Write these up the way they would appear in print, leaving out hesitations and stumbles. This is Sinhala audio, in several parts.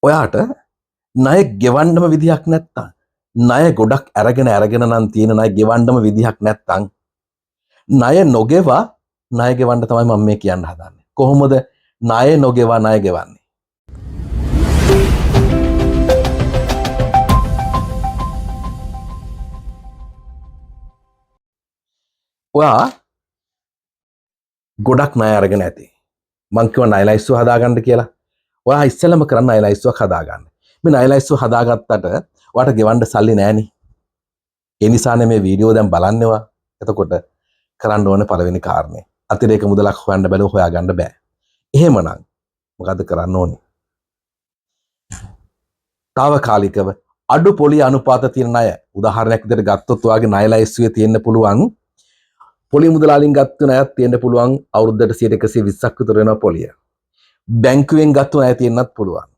ඔයාට ණය ගෙවන්නම විදිහක් නැත්තම් ණය ගොඩක් අරගෙන නම් තියෙන ණය ගෙවන්නම විදිහක් නැත්තම් ණය නොගෙවා ණය ගෙවන්න තමයි මම මේ කියන්න හදන්නේ. කොහොමද ණය නොගෙවා ණය ගෙවන්නේ? ඔයා ගොඩක් ණය අරගෙන ඇති. මං කිව්වා ණය ලයිස්තුව හදාගන්න කියලා. ඔයා ඉස්සෙල්ලම කරන්න ණය ලයිස්තුවක් හදාගන්න. මේ ණය ලයිස්තුව හදාගත්තට ඔයාට ගෙවන්න සල්ලි නැහනේ. ඒ නිසානේ මේ වීඩියෝ දැන් බලන්නේ ඔයා. එතකොට කරන්න ඕනේ පළවෙනි කාරණේ. අතිරේක මුදලක් හොයන්න බැලුව හොයාගන්න බෑ. එහෙමනම් මොකද්ද කරන්න ඕනේ? తాවකාලිකව අඩු පොලි අනුපාත තියෙන ණය උදාහරණයක් විදිහට ගත්තොත් ඔයාගේ ණය ලයිස්තුවේ තියෙන්න පුළුවන් පොලි මුදලාලින් ගත්ත ණයක් තියෙන්න පුළුවන් අවුරුද්දට 120ක් විතර වෙනවා පොලිය. බැංකුවෙන් ගත්ත ණය තියෙන්නත් පුළුවන්.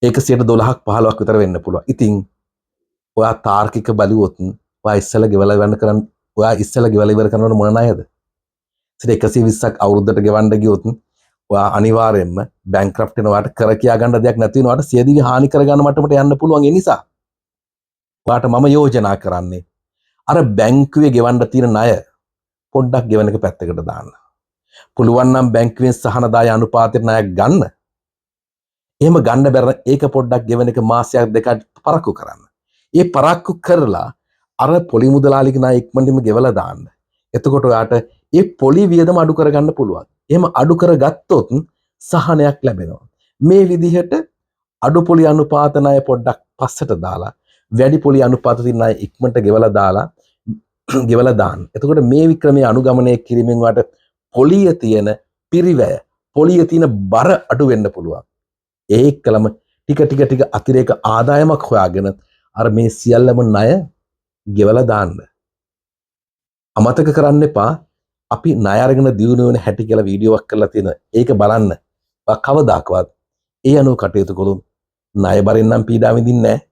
ඒක 12ක් 15ක් විතර වෙන්න පුළුවන්. ඉතින් ඔයා තාර්කික බලුවොත් ඔයා ඉස්සෙල්ලා ගෙවලා ඉවර කරනවනේ මොන ණයද? 120ක් අවුරුද්දට ගෙවන්න ගියොත් ඔයා අනිවාර්යයෙන්ම බැංක්‍රප්ට් වෙන ඔයාට කර කියා ගන්න දෙයක් නැති වෙන ඔයාට සියදිවි හානි කර ගන්න මට්ටමට යන්න පුළුවන්. ඒ නිසා ඔයාට මම යෝජනා කරන්නේ අර බැංකුවේ ගෙවන්න තියෙන ණය පොඩ්ඩක් ගෙවන එක පැත්තකට දාන්න. පුළුවන් නම් බැංකුවෙන් සහනදාය අනුපාතයට ණයක් ගන්න. එහෙම ගන්න බැරි ඒක පොඩ්ඩක් ගෙවන එක මාසයක් දෙකක් පරක්කු කරන්න. ඒ පරක්කු කරලා අර පොලි මුදලාලිගේ ණය ඉක්මනටම ගෙවලා දාන්න. එතකොට ඔයාට ඒ පොලි වියදම අඩු කරගන්න පුළුවන්. එහෙම අඩු කරගත්තොත් සහනයක් ලැබෙනවා. මේ විදිහට අඩු පොලි අනුපාත ණය පොඩ්ඩක් පස්සට දාලා වැඩි පොලි අනුපාත තියෙන ණය ඉක්මනට ගෙවලා දාන්න. එතකොට මේ වික්‍රමයේ අනුගමනය කිරීමෙන් ඔයාට පොලිය තියෙන පිරිවැය, පොලිය තියෙන බර අඩු වෙන්න පුළුවන්. ඒකලම ටික අතිරේක ආදායමක් හොයාගෙන අර මේ සියල්ලම ණය ගෙවලා දාන්න. අමතක කරන්න එපා අපි ණය අරගෙන දියුණු වෙන හැටි කියලා වීඩියෝවක් කරලා තියෙනවා. ඒක බලන්න. කවදාකවත් ඒ අනුව කටයුතු කළොත් ණය බරින් නම් පීඩා විඳින්නේ නැහැ.